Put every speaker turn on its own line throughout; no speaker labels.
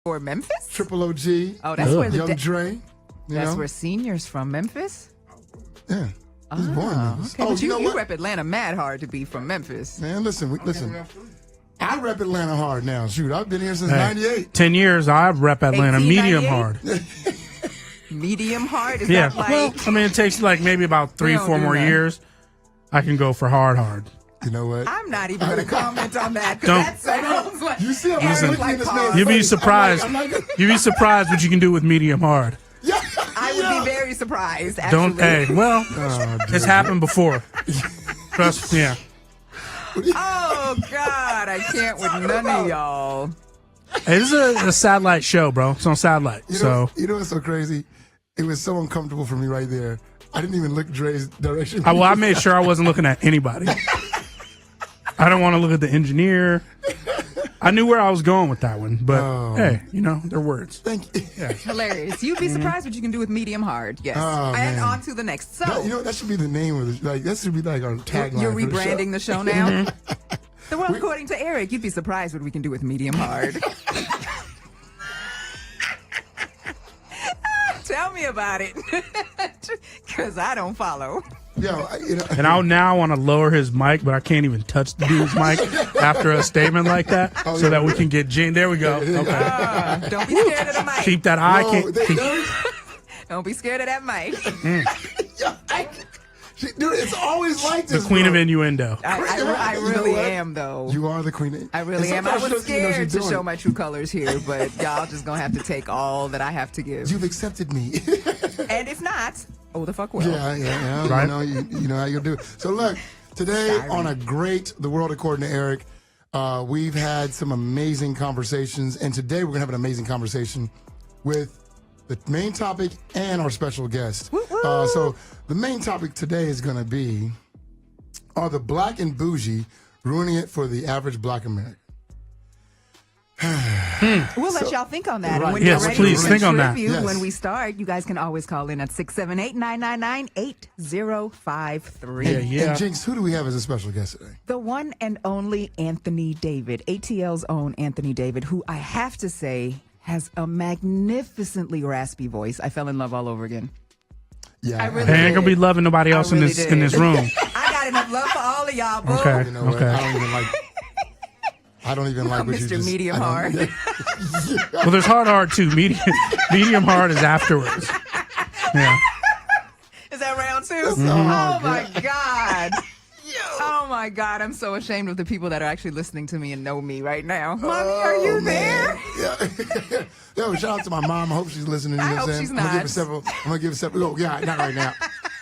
Or Memphis?
Triple OG.
Oh, that's where the
Young Dre.
That's where seniors from Memphis.
Yeah. He was born in Memphis.
Okay, but you rep Atlanta mad hard to be from Memphis.
Man, listen. I rep Atlanta hard now. Shoot, I've been here since '98.
10 years, I rep Atlanta medium hard.
Medium hard? Is
Yeah.
that like...
Well, I mean, it takes like maybe about 3 or 4 more years. I can go for hard.
You know what?
I'm not even going to comment on that.
Don't.
That sounds like...
You see, I'm
You'd be surprised. You'd be surprised what you can do with medium hard.
Yeah.
I would be very surprised, actually.
It's happened before. Trust, yeah.
Oh, God, I can't with none of y'all.
Hey, this is a satellite show, bro. It's on satellite.
You know what's so crazy? It was so uncomfortable for me right there. I didn't even look Dre's direction.
I made sure I wasn't looking at anybody. I don't want to look at the engineer. I knew where I was going with that one, but hey, they're words.
Thank you.
Yeah.
Hilarious. You'd be surprised what you can do with medium hard. Yes.
Oh,
and
man.
on to the next. So
that should be the name of the that should be like our tagline.
You're rebranding the show now. The world,
We-
according to Eric, you'd be surprised what we can do with medium hard. Tell me about it, because I don't follow.
And I now want to lower his mic, but I can't even touch the dude's mic after a statement like that, so that we can get Gene. There we go. Okay.
Don't be scared of the mic.
Keep that eye.
Don't be scared of that mic.
Dude, it's always like this.
The queen of innuendo.
I really am, though.
You are the queen.
I really am. I was scared to show my true colors here, but y'all just gonna have to take all that I have to give.
You've accepted me.
And if not, oh, the fuck will.
Yeah.
Right.
You know how you'll do it. So look, today on The World According to Eric, we've had some amazing conversations, and today we're gonna have an amazing conversation with the main topic and our special guest. So the main topic today is going to be, are the black and bougie ruining it for the average black American?
We'll let y'all think on that.
Right.
And when
Yes,
you're ready
please
to
think on that.
contribute,
Yes.
when we start, you guys can always call in at 678-999-8053.
Yeah.
And Jinx, who do we have as a special guest today?
The one and only Anthony David, ATL's own Anthony David, who I have to say has a magnificently raspy voice. I fell in love all over again.
Yeah,
I really
I ain't gonna be loving nobody else
I
in
really
this in this
did.
room.
I got enough love for all of y'all, boo.
Okay.
You know what?
Okay.
I don't even like what you
Mr.
just.
Medium
I don't-
hard.
Well, there's hard too. Medium hard is afterwards. Yeah.
Is that round two?
Oh,
Oh, my God. Oh, my God. I'm so ashamed of the people that are actually listening to me and know me right now. Mommy, are you there?
Yeah. Yo, shout out to my mom. I hope she's listening. You
I
know what
hope
I'm saying?
she's
I'm gonna
not.
give her several. Oh, yeah, not right now.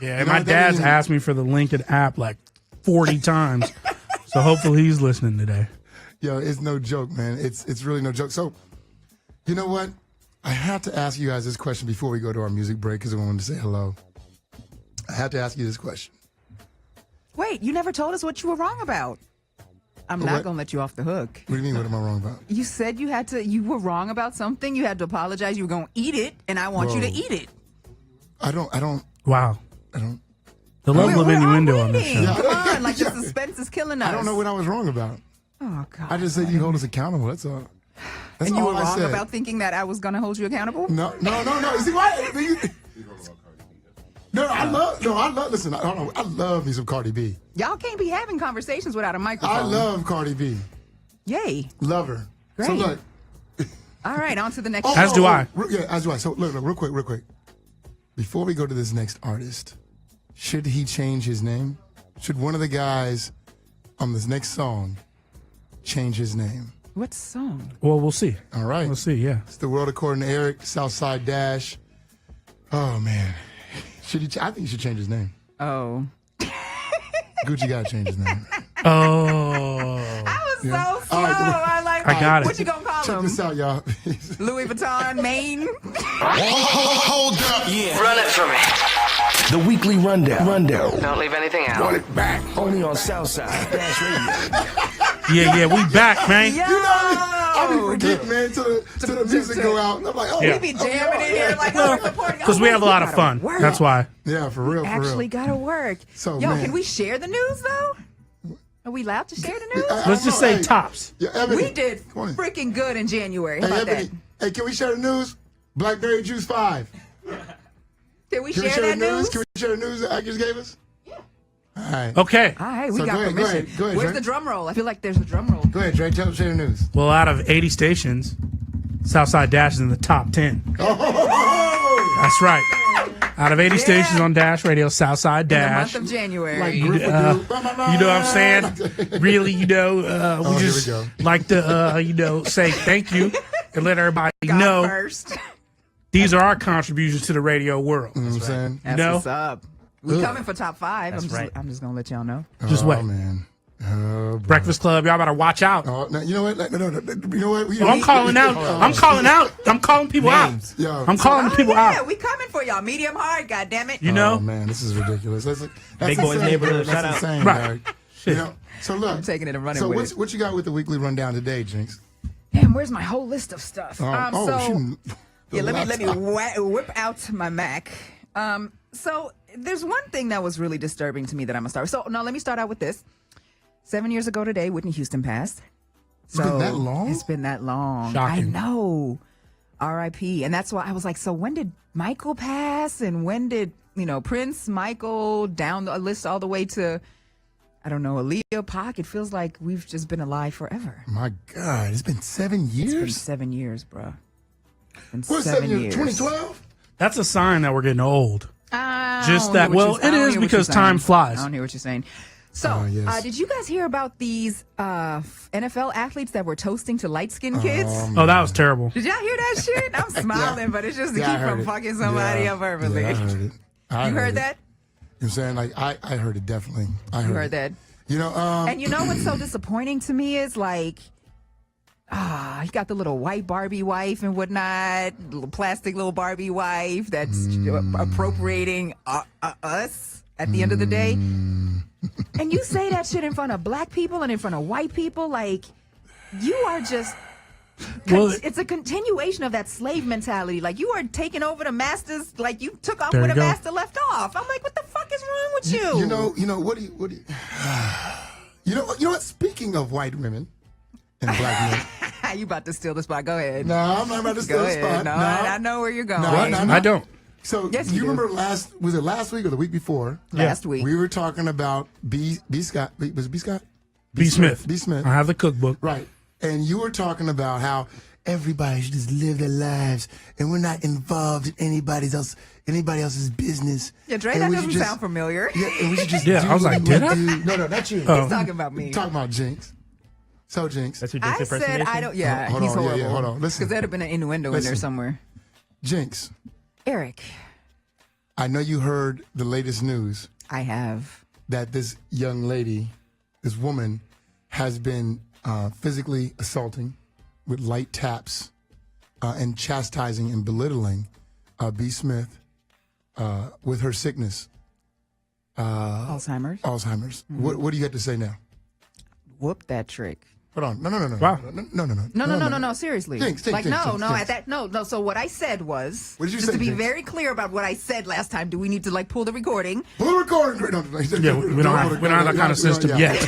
Yeah.
You know
My
what, that
dad's
isn't-
asked me for the Lincoln app like 40 times, so hopefully he's listening today.
Yo, it's no joke, man. It's really no joke. So, you know what? I have to ask you guys this question before we go to our music break because I wanted to say hello. I have to ask you this question.
Wait, you never told us what you were wrong about. I'm not
What?
going to let you off the hook.
What do you mean? What am I wrong about?
You said you were wrong about something. You had to apologize. You were going to eat it, and I want you to
Whoa.
eat it.
I don't.
Wow.
I don't.
The level of
We're all
innuendo on this
waiting.
show.
Come on, like the suspense is killing us.
I don't know what I was wrong about.
Oh, God.
I just said you hold us accountable. That's all. That's
And you
all
were
I
wrong
said.
about thinking that I was going to hold you accountable?
No. You see why? I love. Listen, I don't know. I love me some Cardi B.
Y'all can't be having conversations without a microphone.
I love Cardi B.
Yay.
Love her. So
Great.
look.
All right, on to the next.
As do I.
Yeah, as do I. So look, real quick. Before we go to this next artist, should he change his name? Should one of the guys on this next song change his name?
What song?
Well, we'll see.
All right.
We'll see. Yeah.
It's The World According to Eric, Southside Dash. Oh man, should he? I think he should change his name.
Oh.
Gucci gotta change his name.
Oh.
I was so slow.
All right,
I got it.
What you gonna call
Check
him?
this out, y'all.
Louis Vuitton, Maine?
Hold up. Yeah.
Run it for me.
The weekly rundown.
Don't leave anything out.
Run it back. Only on Southside Dash Radio.
Yeah. We back, man.
Yo!
I be forgetting, man, till the music go out. I'm like, oh,
Yeah.
We be jamming in here like, oh, we're supporting.
Because we have a lot of fun. That's why.
yeah, for real,
Actually gotta work.
So,
Yo,
man.
can we share the news, though? Are we allowed to share the news?
Let's just say tops.
Yeah, Ebony,
We did
come on in.
freaking good in January. How
Hey,
about
Ebony, Hey, can we share the news? Blackberry Juice 5.
Can we
Can
share
we share
that
the news?
news?
Can we share the news that Akers gave us? Yeah. All right.
Okay.
All right, we
So
got
go ahead, go
permission.
ahead, go ahead,
Where's
Dre.
the drum roll? I feel like there's a drum roll.
Go ahead, Dre. Share the news.
Well, out of 80 stations, Southside Dash is in the top 10.
Oh!
That's right. Out of 80 stations on Dash Radio, Southside
In the
Dash.
month of January.
Like Griffith do.
You know what I'm saying? Really, we
here
just
we go.
like to, say thank you and let everybody
God
know
first.
these are our contributions to the radio world.
You know what I'm saying?
That's
No.
what's up. We
Ugh.
coming for top 5. I'm just gonna let y'all know.
Just wait.
man. Oh, boy.
Breakfast Club, y'all better watch out.
Oh, no, you know what? No, you know what?
I'm calling out. I'm calling out. I'm calling people
Names.
out.
Yo.
I'm calling people
yeah,
out.
we coming for y'all. Medium hard, goddammit.
You know?
Oh, man, this is ridiculous. That's
Big Boys
insane,
Neighborhood,
That's
shout out.
insane,
Right.
dog. You know, so look.
I'm taking it and running
So
with it.
what you got with the weekly rundown today, Jinx?
Damn, where's my whole list of stuff?
Shoot.
Yeah,
The
let me
laptop.
whip out my Mac. So there's one thing that was really disturbing to me that I'm gonna start with. So no, let me start out with this. 7 years ago today, Whitney Houston passed. So
been that long?
It's been that long.
Shocking.
I know. R.I.P. And that's why I was like, so when did Michael pass? And when did, Prince, Michael, down the list all the way to, I don't know, Aaliyah, Pac? It feels like we've just been alive forever.
My God, it's been 7 years?
It's been 7 years, bro.
What's 7 years? 2012?
That's a sign that we're getting old.
I
Just
don't
that-
hear what
well,
you're- I
it
don't
is
hear what
because
you're
time
saying.
flies.
I don't hear what you're saying. So,
Oh, yes.
did you guys hear about these NFL athletes that were toasting to light-skinned kids?
Oh, that was terrible.
Did y'all hear that shit? I'm smiling, but it's just to
Yeah, I
keep
heard
from
it.
fucking somebody
Yeah.
up verbally.
Yeah, I heard it. I
You heard
it.
that?
You know what I'm saying? Like, I heard it, definitely. I heard
You heard
it.
that?
You know,
And you know what's so disappointing to me is like, he got the little white Barbie wife and whatnot, little plastic little Barbie wife that's appropriating us at the end of the day. And you say that shit in front of black people and in front of white people, like, you are just.
Well,
It's a continuation of that slave mentality. Like, you are taking over the masters, like you took off
There
where
you
the
go.
master left off. I'm like, what the fuck is wrong with you?
you know, what do you, you know what? Speaking of white women and black men.
You about to steal the spot. Go ahead.
No, I'm not about to steal
Go
the
ahead.
spot.
No,
No.
I know where you're going.
No, no, no.
I don't.
So
Yes,
you
you do.
remember was it last week or the week before?
Last week.
We were talking about B Scott. Was it B Scott?
B. Smith.
B. Smith.
I have the cookbook.
Right. And you were talking about how everybody should just live their lives and we're not involved in anybody else's business.
Yeah, Dre,
And
that
we
doesn't
should just-
sound familiar.
Yeah, and we should just
Yeah,
do
I was like,
what
did
we
I?
do. No, not you.
Oh.
He's talking about me.
Talking about Jinx. So Jinx.
That's your
I
Jinx
said
impersonation?
I don't. Yeah,
Hold
he's
on, yeah,
horrible.
yeah, hold on. Listen.
Because there'd have been an innuendo in there
Listen.
somewhere.
Jinx,
Eric,
I know you heard the latest news
I have.
that this young lady, this woman, has been physically assaulting with light taps and chastising and belittling B. Smith with her sickness,
Alzheimer's.
Alzheimer's. What do you have to say now?
Whoop that trick.
Hold on. No.
Wow.
No.
Seriously.
Jinx,
like,
Jinx,
no,
Jinx,
no,
Jinx.
at that, no. So what I said was,
What did you
just
say,
to be
Jinx?
very clear about what I said last time, do we need to like pull the recording?
Pull the recording. No,
Yeah, we don't have that kind of system yet.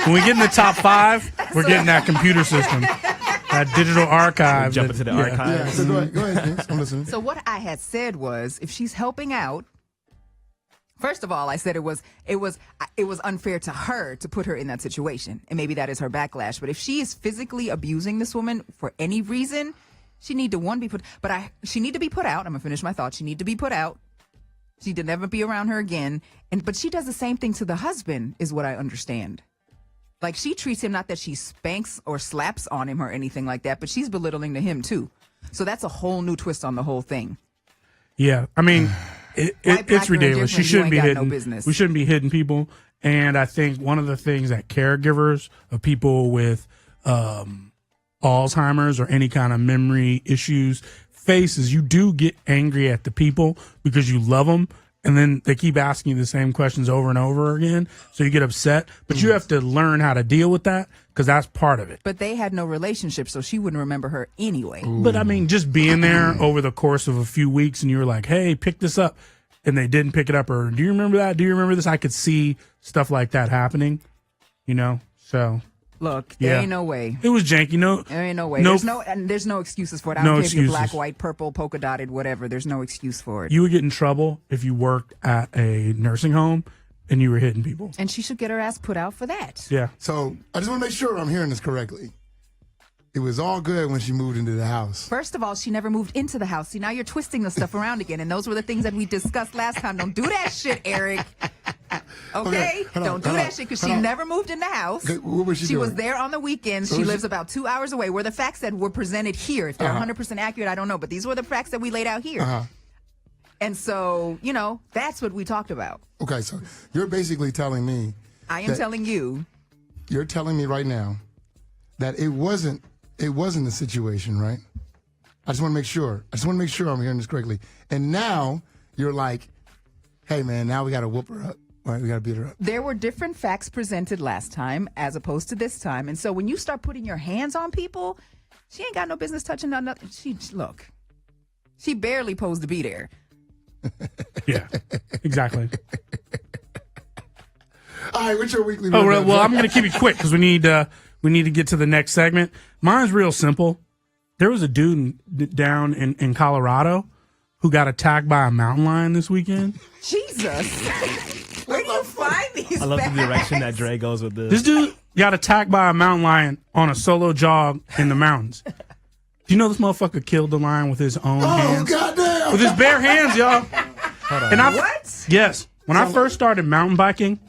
When we get in the top 5, we're getting that computer system, that digital archive.
Jump into the
Yeah,
archives.
so go ahead, Jinx. I'm listening.
So what I had said was, if she's helping out, first of all, I said it was unfair to her to put her in that situation, and maybe that is her backlash. But if she is physically abusing this woman for any reason, she need to be put. She need to be put out. I'm gonna finish my thought. She need to be put out. She need to never be around her again. But she does the same thing to the husband, is what I understand. Like, she treats him, not that she spanks or slaps on him or anything like that, but she's belittling to him too. So that's a whole new twist on the whole thing.
Yeah, I mean,
black,
it's
or
ridiculous. She
indifferent, you
shouldn't
ain't
be
got no
hitting.
business.
We shouldn't be hitting people. And I think one of the things that caregivers of people with Alzheimer's or any kind of memory issues face is you do get angry at the people because you love them. And then they keep asking you the same questions over and over again. So you get upset. But you have to learn how to deal with that because that's part of it.
But they had no relationship, so she wouldn't remember her anyway.
But I mean, just being there over the course of a few weeks and you were like, hey, pick this up. And they didn't pick it up. Or do you remember that? Do you remember this? I could see stuff like that happening, you know? So
Look, there
Yeah.
ain't no way.
It was janky. No,
There ain't no way.
No-
There's no excuses for it. I
No
don't care if you're black,
excuses.
white, purple, polka dotted, whatever. There's no excuse for it.
you would get in trouble if you worked at a nursing home and you were hitting people.
And she should get her ass put out for that.
Yeah.
So I just want to make sure I'm hearing this correctly. It was all good when she moved into the house.
First of all, she never moved into the house. See, now you're twisting the stuff around again. And those were the things that we discussed last time. Don't do that shit, Eric. Okay?
hold on,
Don't do
hold
that
on,
shit because
hold
she
on.
never moved in the house.
Okay, what was she
was
doing?
there on the weekends. She
was
lives
she-
about 2 hours away. Were the facts that were presented here. If they're 100% accurate, I don't know. But these were the facts that we laid out here. And so, that's what we talked about.
Okay, so you're basically telling me,
I am telling you.
you're telling me right now that it wasn't the situation, right? I just want to make sure. I'm hearing this correctly. And now you're like, hey man, now we got to whoop her up. Right? We got to beat her up.
There were different facts presented last time as opposed to this time. And so when you start putting your hands on people, she ain't got no business touching nothing. She barely posed to be there.
Yeah. Exactly.
All right, what's your weekly
Oh,
rundown,
well,
Joe?
I'm going to keep it quick because we need to get to the next segment. Mine's real simple. There was a dude down in Colorado who got attacked by a mountain lion this weekend.
Jesus. Where do you find these
I love the
facts?
direction that Dre goes with this.
This dude got attacked by a mountain lion on a solo jog in the mountains. Do you know this motherfucker killed the lion with his own
Oh,
hands?
goddamn.
With his bare hands, y'all. And
What?
Yes. When I first started mountain biking,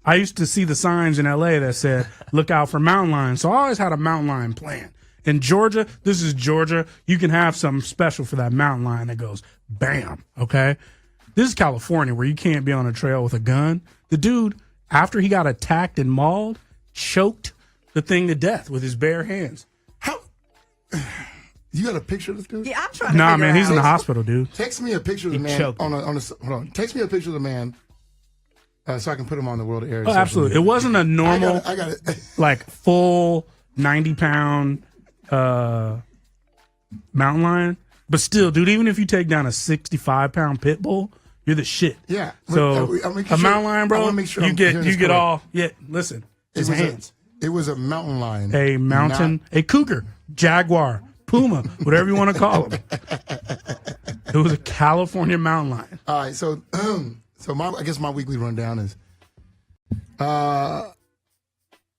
I used to see the signs in LA that said, look out for mountain lions. So I always had a mountain lion plan. In Georgia, this is Georgia, you can have something special for that mountain lion that goes bam, okay? This is California where you can't be on a trail with a gun. The dude, after he got attacked and mauled, choked the thing to death with his bare hands.
How? You got a picture of this dude?
Yeah, I'm trying to
Nah,
figure
man, he's in the
out.
hospital, dude.
Text me a picture of the man
choked
on a hold on. Text me a picture of the man so I can put him on the World Air.
Oh, absolutely. It wasn't a normal,
I got it.
like, full 90-pound mountain lion. But still, dude, even if you take down a 65-pound pit bull, you're the shit.
Yeah.
So
I'm making
a
sure-
mountain lion,
I
bro,
wanna make sure
you
I'm
get
hearing this correct.
all. Yeah, listen, his hands.
It was a mountain lion.
A mountain, a cougar, jaguar, puma, whatever you want to call them. It was a California mountain lion.
All right, so I guess my weekly rundown is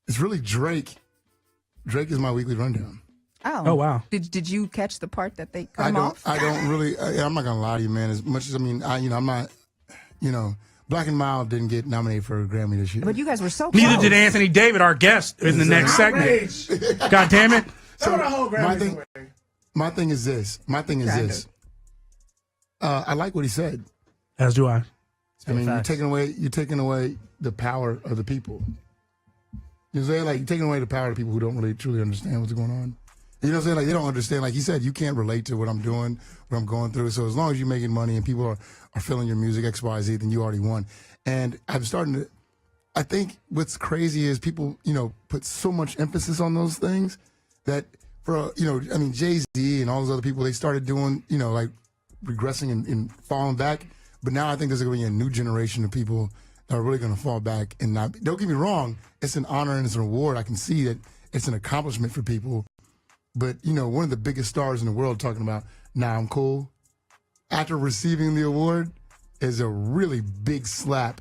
it's really Drake. Drake is my weekly rundown.
Oh,
wow.
Did you catch the part that they cut
I
him
don't
off?
I don't really I'm not gonna lie to you, man. As much as I'm not Black and Mild didn't get nominated for a Grammy this year.
But you guys were so close.
Neither did Anthony David, our guest, in the next segment. God damn it.
So my thing is this. I like what he said.
As do I.
I mean,
facts.
you're taking away the power of the people. You know what I'm saying? Like, you're taking away the power of the people who don't really truly understand what's going on. You know what I'm saying? Like, they don't understand. Like he said, you can't relate to what I'm doing, what I'm going through. So as long as you're making money and people are feeling your music, X, Y, Z, then you already won. And I think what's crazy is people, put so much emphasis on those things that Jay-Z and all those other people, they started doing, like regressing and falling back. But now I think there's going to be a new generation of people that are really going to fall back and not. Don't get me wrong, it's an honor and it's a reward. I can see that it's an accomplishment for people. But one of the biggest stars in the world talking about "Nah, I'm cool" after receiving the award is a really big slap,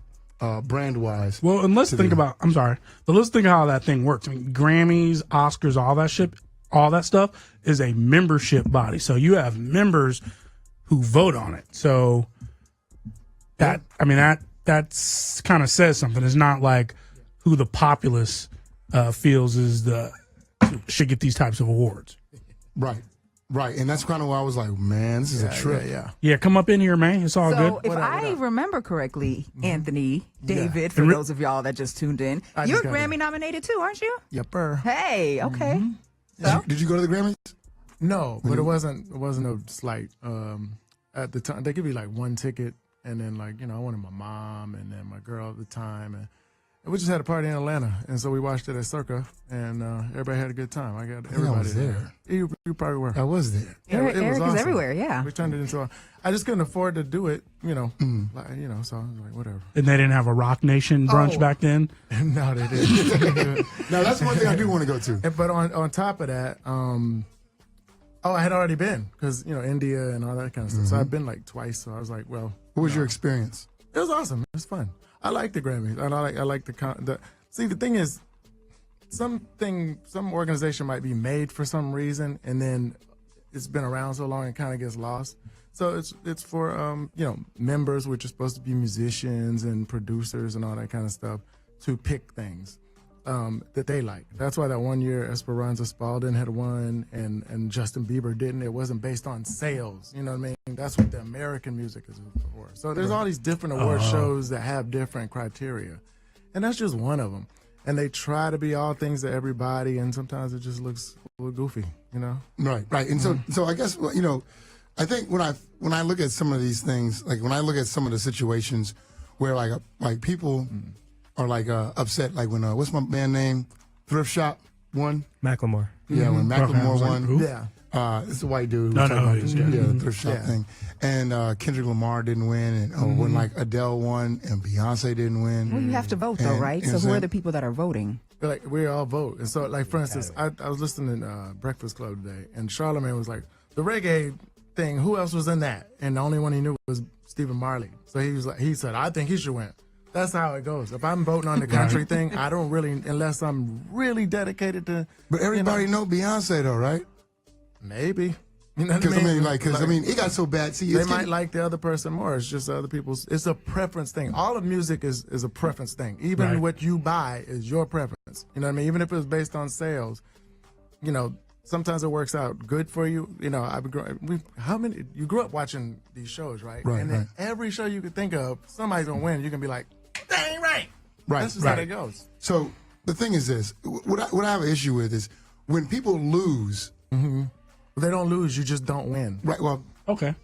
brand wise.
Well, and let's think about, I'm sorry, but let's think how that thing works. I mean, Grammys, Oscars, all that shit, all that stuff is a membership body. So you have members who vote on it. So that kind of says something. It's not like who the populace feels should get these types of awards.
Right. And that's kind of why I was like, man, this is a trip.
Yeah, come up in here, man. It's all
So
good.
if I remember correctly, Anthony, David, for
And
those of y'all that just tuned in, you're Grammy nominated too, aren't you?
Yepper.
Hey, okay. So?
Did you go to the Grammys?
No, but it wasn't a slight. At the time, they give you like one ticket, and then I wanted my mom and then my girl at the time, We just had a party in Atlanta, and so we watched it at Circa, and everybody had a good time. I got everybody
was there.
You probably were.
I was there.
Eric is
awesome.
everywhere, yeah.
We turned it into I just couldn't afford to do it, so I was like, whatever.
And they didn't have a Rock Nation brunch back then?
No, they didn't.
Now, that's one thing I do want to go to.
But on top of that, I had already been, because, India and all that kind of stuff. So I've been like twice, so I was like, well.
What was your experience?
It was awesome. It was fun. I like the Grammys. And I like the see, the thing is, some organization might be made for some reason, and then it's been around so long and kind of gets lost. So it's for members, which are supposed to be musicians and producers and all that kind of stuff, to pick things that they like. That's why that one year Esperanza Spalding had won and Justin Bieber didn't. It wasn't based on sales. You know what I mean? That's what the American music is for. So there's all these different award shows that have different criteria, and that's just one of them. And they try to be all things to everybody, and sometimes it just looks a little goofy,
Right. And so I guess, I think when I look at some of these things, like when I look at some of the situations where like people are like upset, like when what's my band name? Thrift Shop won.
Macklemore.
Yeah, when Macklemore won.
Who?
Yeah.
It's a white dude.
No,
the Thrift Shop thing. And Kendrick Lamar didn't win, and when like Adele won and Beyonce didn't win.
Well, you have to vote, though,
And-
right?
and
So who
so-
are the people that are voting?
Like, we all vote. And so, like, for instance, I was listening to Breakfast Club today, and Charlamagne was like, the reggae thing, who else was in that? And the only one he knew was Stephen Marley. So he said, I think he should win. That's how it goes. If I'm voting on the country thing, I don't really, unless I'm really dedicated to.
But everybody know Beyonce though, right?
Maybe. You know what
Because it got so bad. See,
they might like the other person more. It's just other people's. It's a preference thing. All of music is a preference thing. Even what you buy is your preference. You know what I mean? Even if it was based on sales, sometimes it works out good for you. You grew up watching these shows, right?
Right,
And then
right.
every show you could think of, somebody's gonna win. You can be like, that ain't right.
Right,
That's just
right.
how it goes.
So the thing is this: what I have an issue with is when people lose.
If they don't lose, you just don't win.
Right. Well,
Okay.